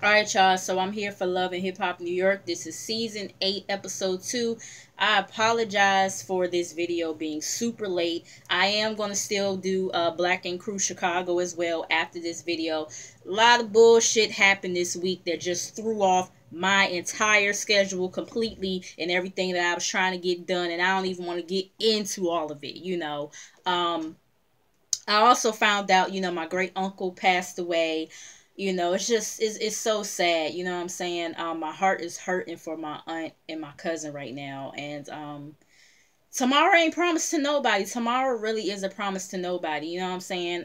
All right, y'all. So I'm here for Love and Hip Hop New York. This is season 8, episode 2. I apologize for this video being super late. I am going to still do Black and Crew Chicago as well after this video. A lot of bullshit happened this week that just threw off my entire schedule completely and everything that I was trying to get done. And I don't even want to get into all of it. I also found out, my great uncle passed away. It's just it's so sad. You know what I'm saying? My heart is hurting for my aunt and my cousin right now. And tomorrow ain't promised to nobody. Tomorrow really is a promise to nobody. You know what I'm saying?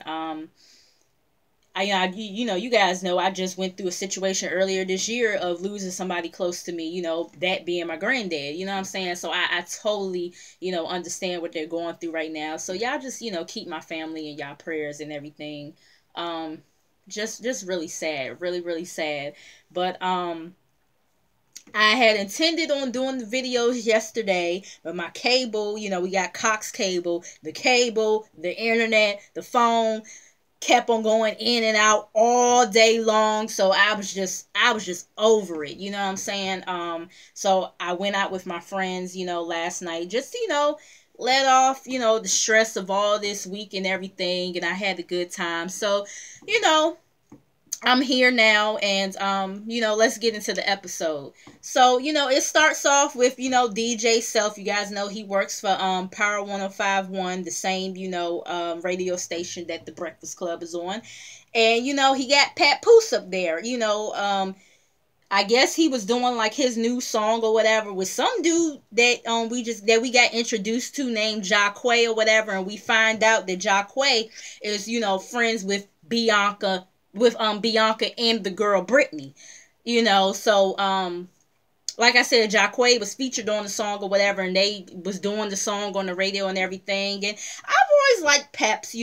You guys know I just went through a situation earlier this year of losing somebody close to me, that being my granddad, you know what I'm saying? So I totally, understand what they're going through right now. So y'all just, keep my family in y'all prayers and everything. Um, just really sad, really, really sad. But, I had intended on doing the videos yesterday, but my cable, we got Cox cable, the internet, the phone kept on going in and out all day long. So I was just over it, you know what I'm saying? So I went out with my friends, last night, just let off, the stress of all this week and everything, and I had a good time. So, you know, I'm here now, and let's get into the episode. So, it starts off with, DJ Self. You guys know he works for Power 1051, the same, radio station that the Breakfast Club is on. And, he got Pat Poose up there. I guess he was doing like his new song or whatever with some dude that we got introduced to named Jacquay or whatever, and we find out that Jacquay is, friends with Bianca and the girl Brittany. So like I said, Jacquay was featured on the song or whatever, and they was doing the song on the radio and everything. And I've always liked Paps,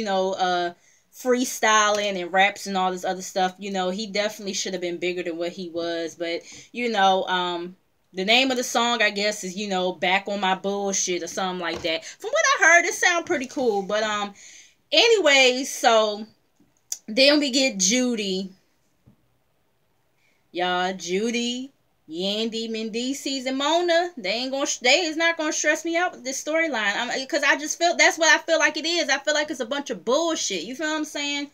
freestyling and raps and all this other stuff. He definitely should have been bigger than what he was. But, the name of the song, I guess, is, Back on My Bullshit or something like that. From what I heard, it sounded pretty cool. But, anyways, so then we get Judy. Y'all, Judy, Yandy, Mendices, and Mona, they is not gonna stress me out with this storyline. Because I just feel that's what I feel like it is. I feel like it's a bunch of bullshit. You feel what I'm saying?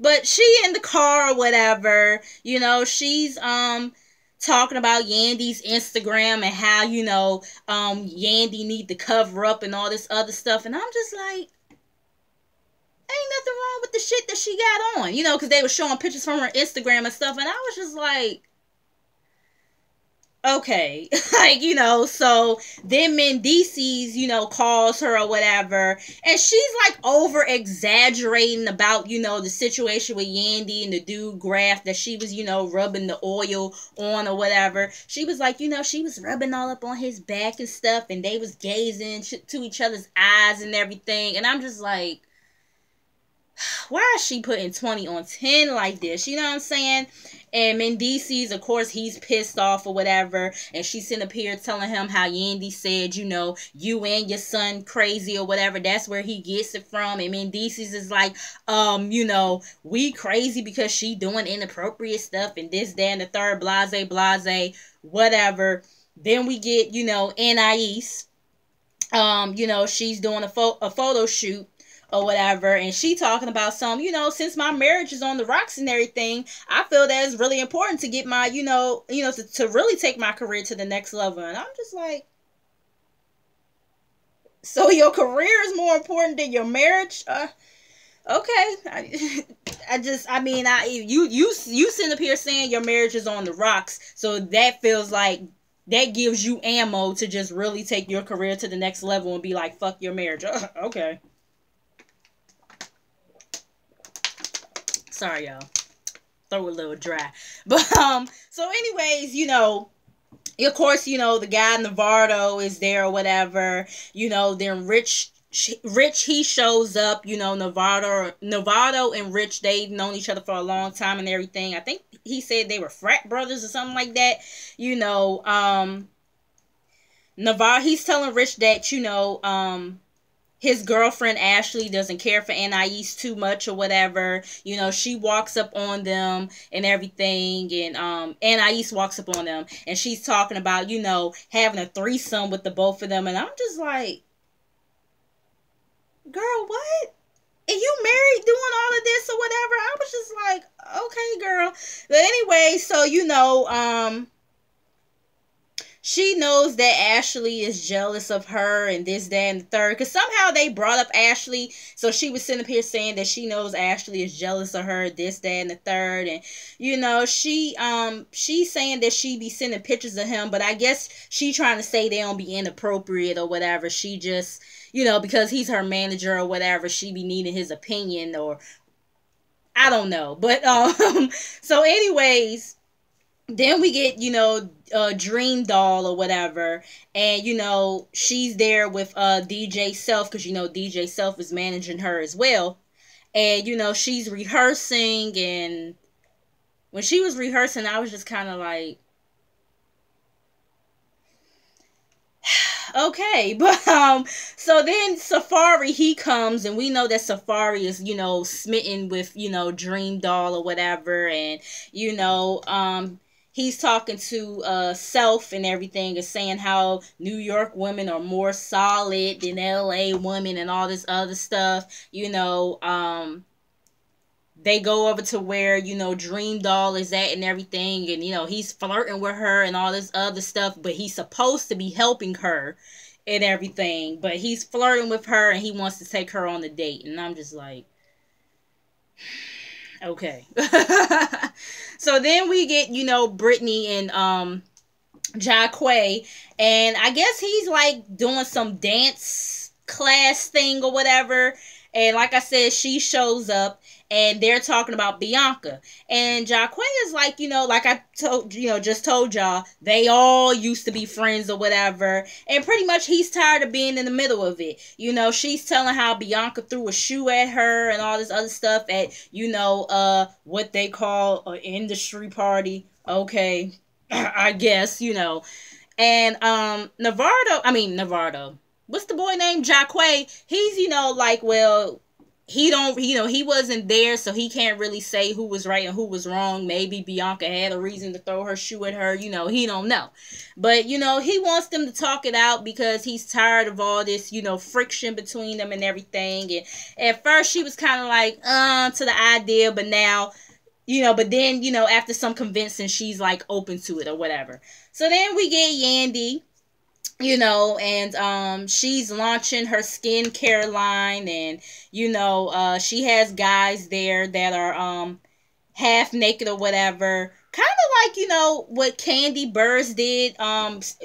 But she in the car or whatever, she's talking about Yandy's Instagram and how, Yandy need to cover up and all this other stuff. And I'm just like, ain't nothing wrong with the shit that she got on, because they were showing pictures from her Instagram and stuff. And I was just like, okay. So then Mendices, calls her or whatever, and she's like over exaggerating about, the situation with Yandy and the dude Graf that she was, rubbing the oil on or whatever. She was like, she was rubbing all up on his back and stuff, and they was gazing to each other's eyes and everything. And I'm just like, why is she putting 20 on 10 like this? You know what I'm saying? And Mendices, of course, he's pissed off or whatever. And she's sitting up here telling him how Yandy said, you and your son crazy or whatever. That's where he gets it from. And Mendices is like, we crazy because she doing inappropriate stuff and this, that, and the third, blase, blase, whatever. Then we get, Anais. She's doing a photo shoot or whatever, and she talking about some, since my marriage is on the rocks and everything, I feel that it's really important to get my, to really take my career to the next level. And I'm just like, so your career is more important than your marriage? Okay. You sitting up here saying your marriage is on the rocks, so that feels like that gives you ammo to just really take your career to the next level and be like, fuck your marriage. Okay. Sorry, y'all. Throw a little dry. But, so anyways, of course, the guy Navarro is there or whatever. Then Rich, he shows up. Navarro and Rich, they've known each other for a long time and everything. I think he said they were frat brothers or something like that. Navarro, he's telling Rich that, his girlfriend Ashley doesn't care for Anais too much or whatever. You know, she walks up on them and everything, and Anais walks up on them, and she's talking about, you know, having a threesome with the both of them, and I'm just like, girl, what? And you married doing all of this or whatever? I was just like, okay, girl. But anyway, so you know, she knows that Ashley is jealous of her and this, that, and the third. Because somehow they brought up Ashley. So she was sitting up here saying that she knows Ashley is jealous of her, this, that, and the third. And, you know, she's saying that she be sending pictures of him. But I guess she trying to say they don't be inappropriate or whatever. She just, you know, because he's her manager or whatever, she be needing his opinion, or I don't know. But, so anyways, then we get, you know, Dream Doll or whatever, and you know, she's there with DJ Self, because you know DJ Self is managing her as well. And you know, she's rehearsing, and when she was rehearsing, I was just kind of like, okay. But so then Safari, he comes, and we know that Safari is, you know, smitten with, you know, Dream Doll or whatever. And you know, he's talking to Self and everything, and saying how New York women are more solid than LA women and all this other stuff. You know, they go over to where, you know, Dream Doll is at and everything, and you know, he's flirting with her and all this other stuff, but he's supposed to be helping her and everything, but he's flirting with her and he wants to take her on a date. And I'm just like, okay. So then we get, you know, Brittany and Jaquay, and I guess he's like doing some dance class thing or whatever. And like I said, she shows up, and they're talking about Bianca. And Jaquay is like, you know, like I told, you know, just told y'all, they all used to be friends or whatever. And pretty much he's tired of being in the middle of it. You know, she's telling how Bianca threw a shoe at her and all this other stuff at, you know, what they call an industry party. Okay, I guess, you know. And Navarro, what's the boy named? Jaquay. He's, you know, like, well, he don't, you know, he wasn't there, so he can't really say who was right and who was wrong. Maybe Bianca had a reason to throw her shoe at her, you know, he don't know. But, you know, he wants them to talk it out because he's tired of all this, you know, friction between them and everything. And at first she was kind of like, to the idea, but now, you know, but then, you know, after some convincing, she's like open to it or whatever. So then we get Yandy, you know, and she's launching her skincare line, and you know, she has guys there that are half naked or whatever, kind of like, you know, what Kandi Burruss did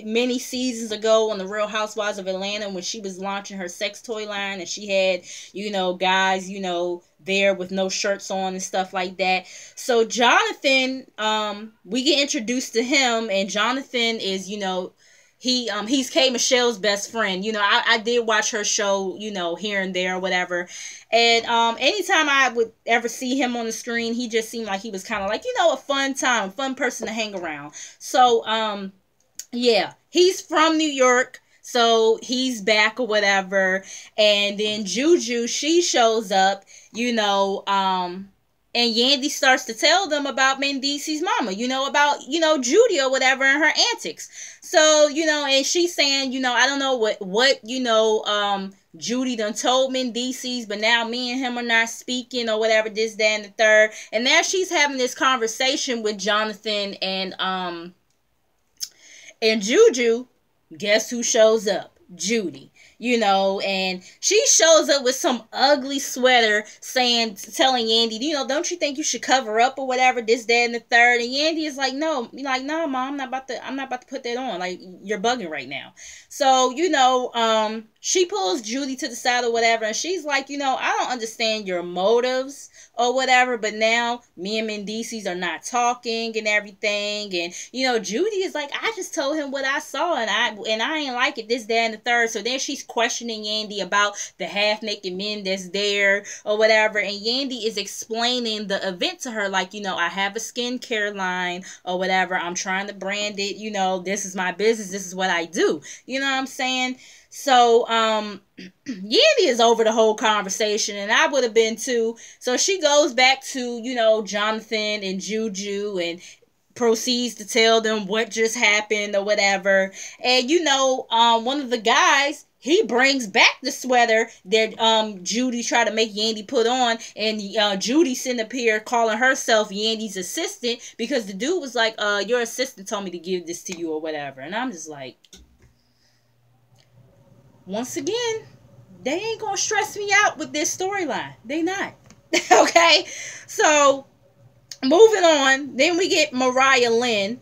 many seasons ago on the Real Housewives of Atlanta, when she was launching her sex toy line, and she had, you know, guys, you know, there with no shirts on and stuff like that. So Jonathan, we get introduced to him, and Jonathan is, you know, he's K Michelle's best friend. You know, I did watch her show, you know, here and there or whatever. And anytime I would ever see him on the screen, he just seemed like he was kind of like, you know, a fun person to hang around. So yeah, he's from New York, so he's back or whatever. And then Juju, she shows up, you know, and Yandy starts to tell them about Mendeecees's mama, you know, about, you know, Judy or whatever and her antics. So, you know, and she's saying, you know, I don't know what you know, Judy done told Mendeecees, but now me and him are not speaking or whatever, this, that, and the third. And now she's having this conversation with Jonathan and Juju. Guess who shows up? Judy. You know, and she shows up with some ugly sweater telling Yandy, you know, don't you think you should cover up or whatever, this, that, and the third. And Yandy is like, no, no, Mom, I'm not about to put that on. Like, you're bugging right now. So, you know, she pulls Judy to the side or whatever, and she's like, you know, I don't understand your motives or whatever, but now me and Mendeecees are not talking and everything. And, you know, Judy is like, I just told him what I saw, and I ain't like it, this, that, and the third. So then she's questioning Yandy about the half-naked men that's there or whatever, and Yandy is explaining the event to her, like, you know, I have a skincare line or whatever, I'm trying to brand it, you know, this is my business, this is what I do, you know what I'm saying? So, Yandy is over the whole conversation, and I would have been too. So she goes back to, Jonathan and Juju and proceeds to tell them what just happened or whatever. And, one of the guys, he brings back the sweater that Judy tried to make Yandy put on, and Judy sitting up here calling herself Yandy's assistant because the dude was like, your assistant told me to give this to you or whatever. And I'm just like, once again, they ain't gonna stress me out with this storyline. They not. Okay? So, moving on, then we get Mariah Lynn,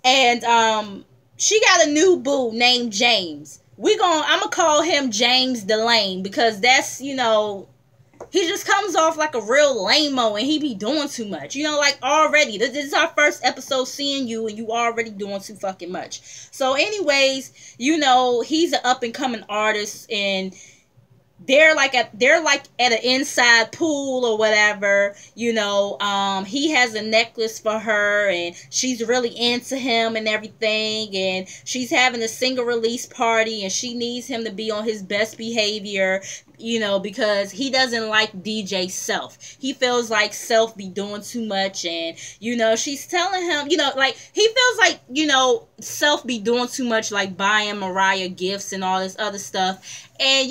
and she got a new boo named James. I'm gonna call him James the Lame because that's, he just comes off like a real lame-o and he be doing too much. Like already, this is our first episode seeing you and you already doing too fucking much. So anyways, he's an up-and-coming artist, and they're like at an inside pool or whatever. He has a necklace for her and she's really into him and everything, and she's having a single release party and she needs him to be on his best behavior, because he doesn't like DJ Self. He feels like Self be doing too much, and she's telling him, like he feels like, Self be doing too much, like buying Mariah gifts and all this other stuff. And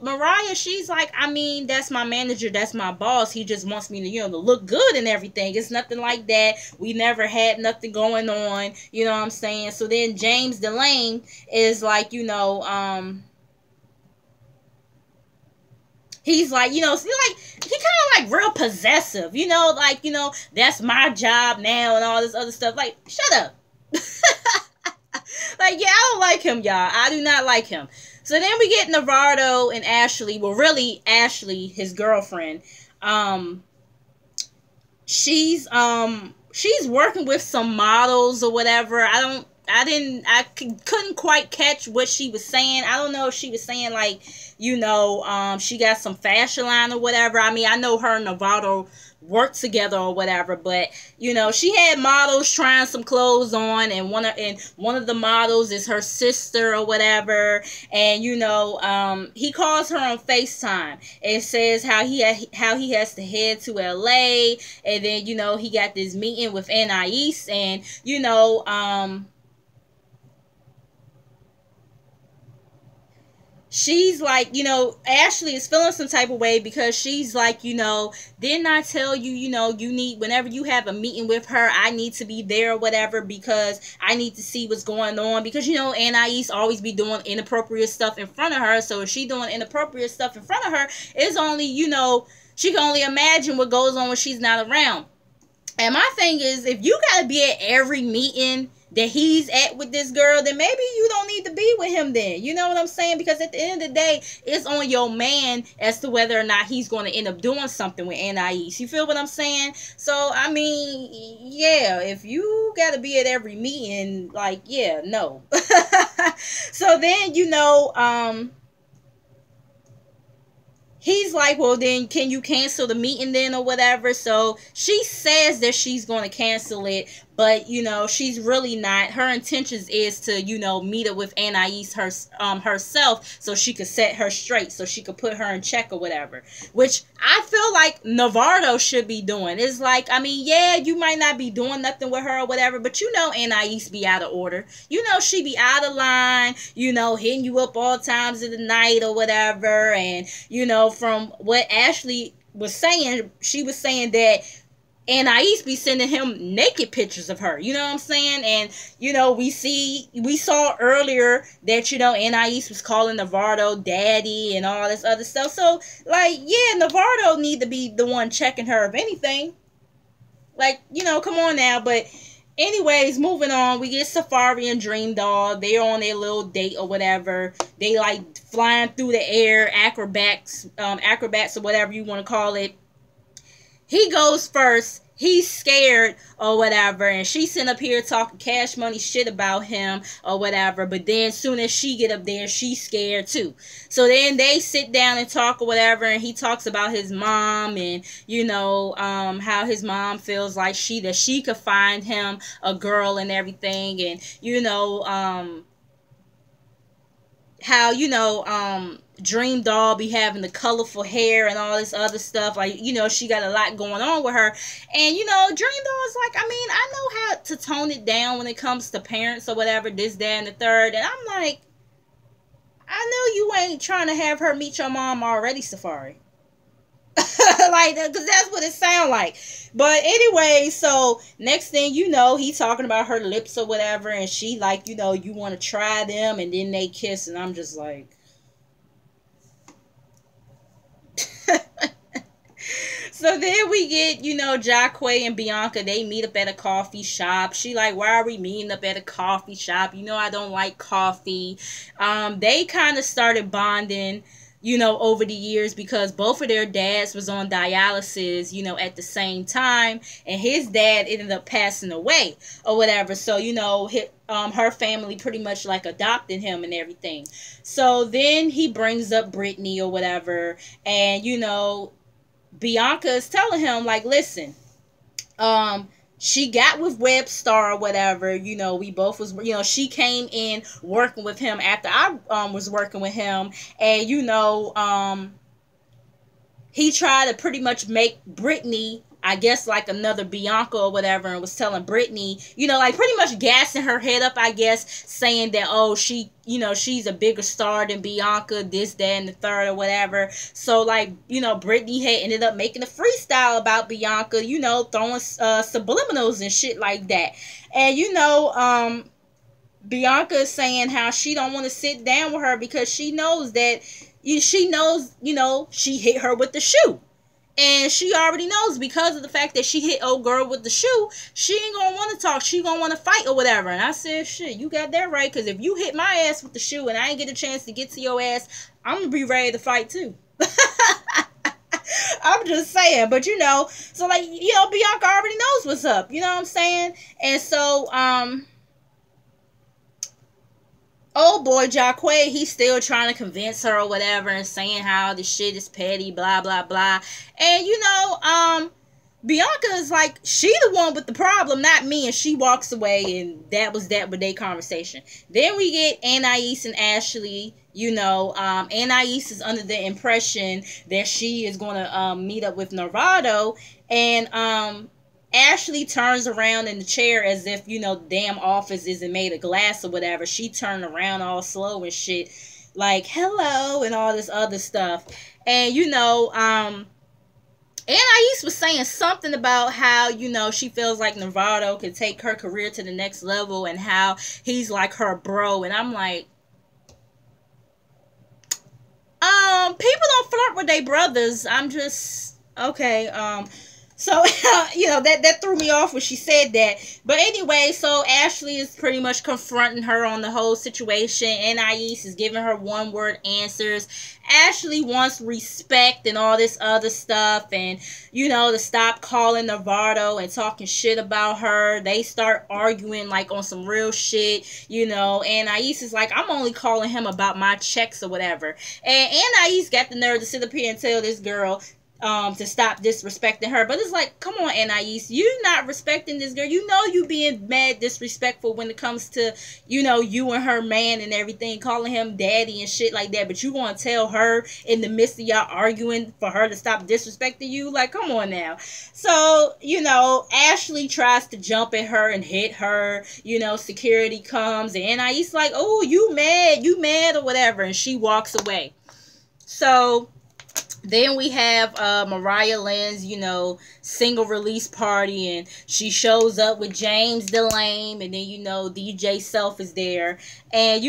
Mariah, she's like, I mean, that's my manager, that's my boss. He just wants me to, to look good and everything. It's nothing like that. We never had nothing going on. You know what I'm saying? So then James Delane is like, he's like, he kind of like real possessive, that's my job now and all this other stuff. Like, shut up. Like, yeah, I don't like him, y'all. I do not like him. So then we get Navarro and Ashley. Well, really, Ashley, his girlfriend. She's working with some models or whatever. I couldn't quite catch what she was saying. I don't know if she was saying like, she got some fashion line or whatever. I mean, I know her and Navarro work together or whatever, but she had models trying some clothes on, and one of the models is her sister or whatever, and he calls her on FaceTime and says how he has to head to LA, and then he got this meeting with Anais, and she's like, Ashley is feeling some type of way because she's like, didn't I tell you, you need, whenever you have a meeting with her, I need to be there or whatever because I need to see what's going on, because, Anais always be doing inappropriate stuff in front of her. So if she doing inappropriate stuff in front of her, it's only, she can only imagine what goes on when she's not around. And my thing is, if you got to be at every meeting that he's at with this girl, then maybe you don't need to be with him then. You know what I'm saying? Because at the end of the day, it's on your man as to whether or not he's going to end up doing something with Anais. You feel what I'm saying? So, I mean, yeah, if you got to be at every meeting, like, yeah, no. So then, he's like, well, then can you cancel the meeting then or whatever? So she says that she's going to cancel it, but, she's really not. Her intentions is to, meet up with Anais herself so she could set her straight, so she could put her in check or whatever, which I feel like Navarro should be doing. It's like, I mean, yeah, you might not be doing nothing with her or whatever, but Anais be out of order. She be out of line, hitting you up all times of the night or whatever. And, from what Ashley was saying, she was saying that Anais be sending him naked pictures of her. You know what I'm saying? And, we saw earlier that, Anais was calling Navarro daddy and all this other stuff. So, like, yeah, Navarro need to be the one checking her, if anything. Like, come on now. But anyways, moving on, we get Safari and Dream Doll. They're on their little date or whatever. They like flying through the air, acrobats or whatever you want to call it. He goes first. He's scared or whatever, and she's sitting up here talking Cash Money shit about him or whatever. But then soon as she get up there, she's scared too. So then they sit down and talk or whatever, and he talks about his mom and how his mom feels like she could find him a girl and everything, and how, Dream Doll be having the colorful hair and all this other stuff. Like, she got a lot going on with her. And, Dream Doll is like, I know how to tone it down when it comes to parents or whatever, this, that, and the third. And I'm like, I know you ain't trying to have her meet your mom already, Safari. Like, because that's what it sound like. But anyway, so next thing you know, he talking about her lips or whatever, and she like, you want to try them, and then they kiss, and I'm just like, so then we get, Jacqueline and Bianca, they meet up at a coffee shop. She like, why are we meeting up at a coffee shop? I don't like coffee. They kind of started bonding, over the years, because both of their dads was on dialysis, at the same time, and his dad ended up passing away or whatever. So, her family pretty much like adopted him and everything. So then he brings up Brittany or whatever, and, Bianca is telling him, like, listen, she got with Webstar or whatever, we both was, she came in working with him after I was working with him, and, he tried to pretty much make Brittany, I guess, like another Bianca or whatever, and was telling Brittany, like pretty much gassing her head up, I guess, saying that, oh, she, she's a bigger star than Bianca, this, that, and the third or whatever. So, like, Brittany had ended up making a freestyle about Bianca, throwing subliminals and shit like that. And, Bianca is saying how she don't want to sit down with her because she knows that, she hit her with the shoe. And she already knows, because of the fact that she hit old girl with the shoe, she ain't gonna want to talk. She gonna want to fight or whatever. And I said, shit, you got that right. Because if you hit my ass with the shoe and I ain't get a chance to get to your ass, I'm gonna be ready to fight too. I'm just saying. But, so like, Bianca already knows what's up. You know what I'm saying? And so, old boy Jacqueline, he's still trying to convince her or whatever, and saying how this shit is petty, blah, blah, blah. And, Bianca is like, she the one with the problem, not me, and she walks away, and that was that with their conversation. Then we get Anais and Ashley. Anais is under the impression that she is going to meet up with Nervado, and Ashley turns around in the chair as if, the damn office isn't made of glass or whatever. She turned around all slow and shit, like, hello, and all this other stuff. And, Anais was saying something about how, she feels like Nervado could take her career to the next level, and how he's like her bro. And I'm like, people don't flirt with their brothers. I'm just, okay, so, that threw me off when she said that. But anyway, so Ashley is pretty much confronting her on the whole situation. Anais is giving her one-word answers. Ashley wants respect and all this other stuff. And, to stop calling Nervado and talking shit about her. They start arguing, like, on some real shit, Anais is like, I'm only calling him about my checks or whatever. And Anais got the nerve to sit up here and tell this girl to stop disrespecting her. But it's like, come on, Anais, you not respecting this girl. You being mad disrespectful when it comes to, you and her man and everything, calling him daddy and shit like that. But you want to tell her in the midst of y'all arguing for her to stop disrespecting you? Like, come on now. So, Ashley tries to jump at her and hit her. Security comes, and Anais like, oh, you mad or whatever. And she walks away. So then we have Mariah Lynn's, single release party, and she shows up with James Delane, and then, DJ Self is there. And,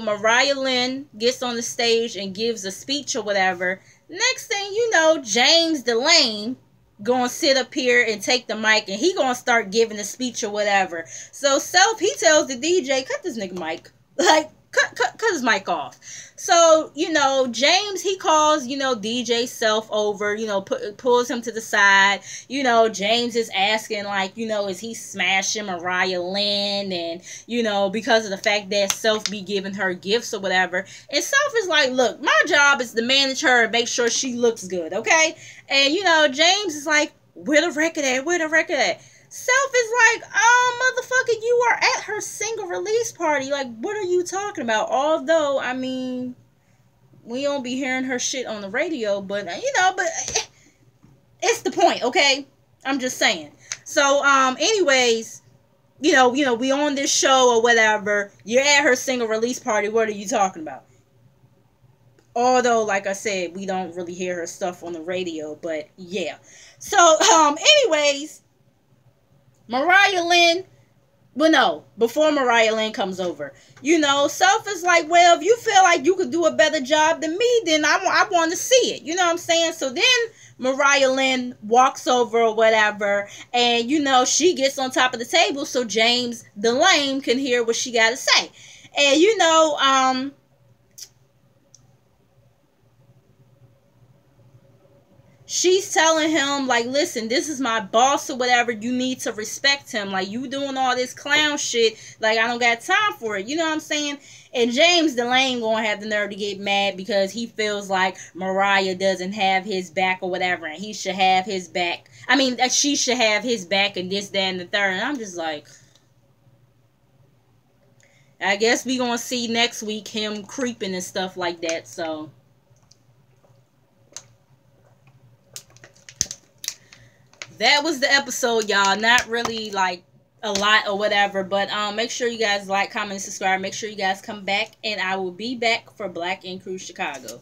Mariah Lynn gets on the stage and gives a speech or whatever. Next thing you know, James Delane gonna sit up here and take the mic, and he gonna start giving a speech or whatever. So Self, he tells the DJ, cut this nigga mic. Like, cut his mic off. So, James, he calls, DJ Self over, pulls him to the side. James is asking, like, is he smashing Mariah Lynn? And, because of the fact that Self be giving her gifts or whatever. And Self is like, look, my job is to manage her and make sure she looks good, okay? And, James is like, where the record at? Self is like, motherfucker, you are at her single release party. Like, what are you talking about? Although, I mean, we don't be hearing her shit on the radio, but but it's the point, okay? I'm just saying. So, anyways, we on this show or whatever. You're at her single release party. What are you talking about? Although, like I said, we don't really hear her stuff on the radio, but yeah. So, anyways, Mariah Lynn. Well, no, before Mariah Lynn comes over, Self is like, well, if you feel like you could do a better job than me, then I want to see it. You know what I'm saying? So then Mariah Lynn walks over or whatever, and, she gets on top of the table so James the Lame can hear what she got to say. And, she's telling him, like, listen, this is my boss or whatever. You need to respect him. Like, you doing all this clown shit. Like, I don't got time for it. You know what I'm saying? And James the Lame gonna have the nerve to get mad because he feels like Mariah doesn't have his back or whatever. And he should have his back. I mean, that she should have his back and this, that, and the third. And I'm just like, I guess we gonna see next week him creeping and stuff like that. So that was the episode, y'all. Not really like a lot or whatever, but make sure you guys like, comment, and subscribe. Make sure you guys come back, and I will be back for Black Ink Crew Chicago.